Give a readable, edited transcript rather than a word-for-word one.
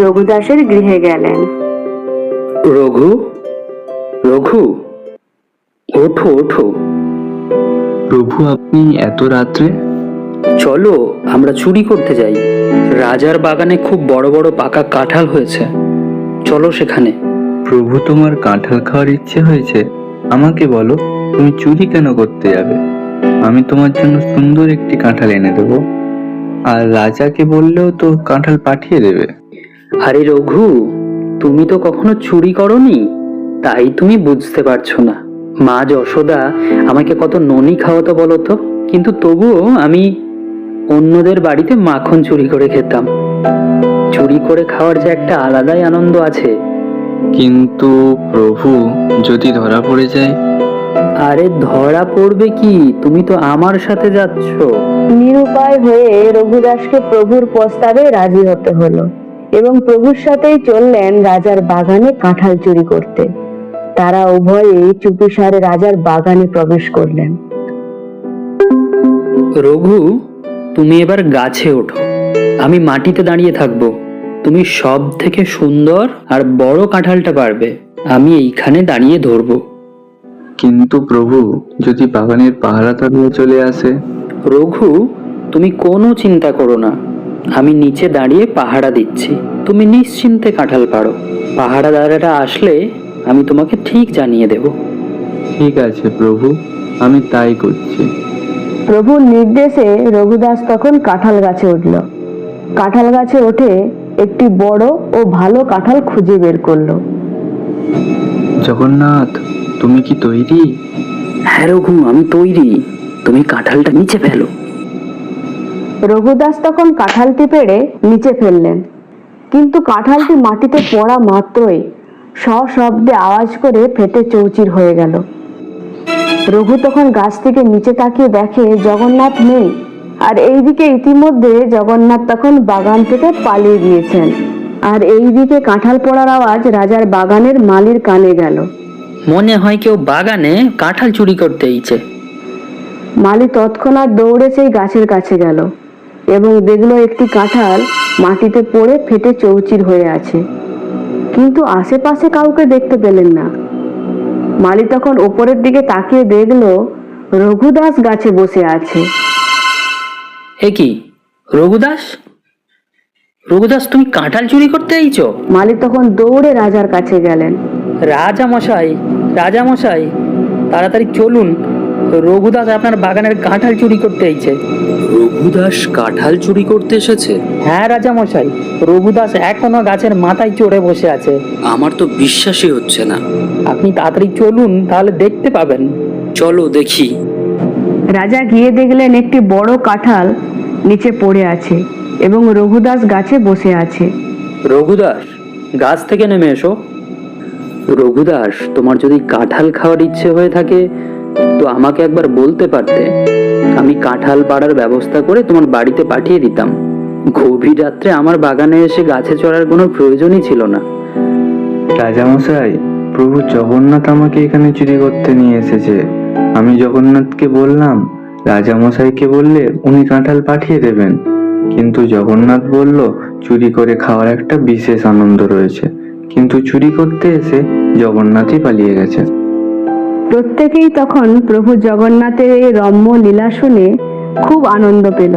রঘুদাসের গৃহে গেলেন। রঘু, রঘু, ওঠো ওঠো। প্রভু, আপনি এত রাত্রে? চলো আমরা চুরি করতে যাই। রাজার বাগানে খুব বড় বড় পাকা কাঁঠাল হয়েছে, চলো সেখানে। প্রভু, তোমার কাঁঠাল খাওয়ার ইচ্ছে হয়েছে? আমাকে বলো, তুমি চুরি কেন করতে যাবে? আমি তোমার জন্য সুন্দর একটি কাঁঠাল এনে দেবো, আর রাজাকে বললেও তো কাঁঠাল পাঠিয়ে দেবে। আরে রঘু, তুমি তো কখনো চুরি করনি, তাই তুমি বুঝতে পারছো না। মা যশোদা আমাকে কত ননি খাওয়াতো বলো তো, কিন্তু তবুও আমি অন্যদের বাড়িতে মাখন চুরি করে খেতাম। চুরি করে খাওয়ার যে একটা আলাদাই আনন্দ আছে। কিন্তু প্রভু, যদি ধরা পড়ে যায়? আরে ধরা পড়বে কি, তুমি তো আমার সাথে যাচ্ছ। নিরুপায় হয়ে রঘুদাসকে প্রভুর প্রস্তাবে রাজি হতে হলো এবং প্রভুর সাথেই চললেন রাজার বাগানে কাঁঠাল চুরি করতে। তারা উভয়েই চুপিসারে রাজার বাগানে প্রবেশ করলেন। রঘু, তুমি এবার গাছে ওঠো, আমি মাটিতে দাঁড়িয়ে থাকবো। তুমি সব থেকে সুন্দর আর বড় কাঁঠালটা পারবে, আমি এইখানে দাঁড়িয়ে ধরবো। কিন্তু প্রভু, যদি বাগানের পাহারাদাররা চলে আসে? রঘু, তুমি কোনো চিন্তা করো না, আমি নিচে দাঁড়িয়ে পাহারা দিচ্ছি, তুমি নিশ্চিন্তে কাঁঠাল পারো। পাহারাদারেরা আসলে আমি তোমাকে ঠিক জানিয়ে দেব। ঠিক আছে প্রভু, আমি তাই করছি। প্রভুর নির্দেশে রঘুদাস তখন কাঁঠাল গাছে উঠল। কাঁঠাল গাছে উঠে একটি বড় ও ভালো কাঁঠাল খুঁজে বের করলো। জগন্নাথ, তুমি কি তৈরি? হ্যাঁ রঘু, আমি তৈরি, তুমি কাঁঠালটা নিচে ফেলো। রঘুদাস তখন কাঁঠালটি পেড়ে নিচে ফেললেন, কিন্তু কাঁঠালটি মাটিতে পড়া মাত্রই সশব্দে আওয়াজ করে ফেটে চৌচির হয়ে গেল। রঘু তখন গাছ থেকে নিচে তাকিয়ে দেখে জগন্নাথ নেই, আর এইদিকে ইতিমধ্যে জগন্নাথ তখন বাগান থেকে পালিয়ে গিয়েছেন। আর এইদিকে কাঁঠাল পড়ার আওয়াজ রাজার বাগানের মালির কানে গেল। মনে হয় কেউ বাগানে কাঁঠাল চুরি করতে এইছে। মালি তৎক্ষণাৎ দৌড়ে সেই গাছের কাছে গেল এবং দেখলো একটি কাঁঠাল মাটিতে পড়ে ফেটে চৌচির হয়ে আছে, কিন্তু আশেপাশে কাউকে দেখতে পেলেন না। মালি তখন ওপরের দিকে তাকিয়ে দেখলো রঘুদাস গাছে বসে আছে। এ কি রঘুদাস, রঘুদাস তুমি কাঁঠাল চুরি করতে এইছো? মালি তখন দৌড়ে রাজার কাছে গেলেন। রাজা মশাই, রাজা মশাই, তাড়াতাড়ি চলুন, রঘুদাস আপনার বাগানের কাঁঠাল চুরি করতে এইছে। রঘুদাস কাঁঠাল চুরি করতে এসেছে? হ্যাঁ রাজা মশাই, রঘুদাস এখনো গাছের মাথায় চড়ে বসে আছে। আমার তো বিশ্বাসই হচ্ছে না। আপনি তাড়াতাড়ি চলুন, তাহলে দেখতে পাবেন। চলো দেখি। রাজা গিয়ে দেখলেন একটি বড় কাঁঠাল নিচে পড়ে আছে এবং রঘুদাস গাছে বসে আছে। রঘুদাস, গাছ থেকে নেমে এসো। রঘুদাস, তোমার যদি কাঁঠাল খাওয়ার ইচ্ছে হয়ে থাকে তো আমাকে একবার বলতে পারতে, আমি কাঁঠাল পাড়ার ব্যবস্থা করে তোমার বাড়িতে পাঠিয়ে দিতাম। গভীর রাত্রে আমার বাগানে এসে গাছে চড়ার কোনো প্রয়োজনই ছিল না। রাজামশাই, প্রভু জগন্নাথ আমাকে এখানে চুরি করতে নিয়ে এসেছে। আমি জগন্নাথকে বললাম রাজামশাইকে বললে উনি কাঁঠাল পাঠিয়ে দেবেন, কিন্তু জগন্নাথ বলল চুরি করে খাওয়ার একটা বিশেষ আনন্দ রয়েছে, কিন্তু চুরি করতে এসে জগন্নাথই পালিয়ে গেছে। প্রত্যেকেই তখন প্রভু জগন্নাথের এই রম্য লীলা শুনে খুব আনন্দ পেল।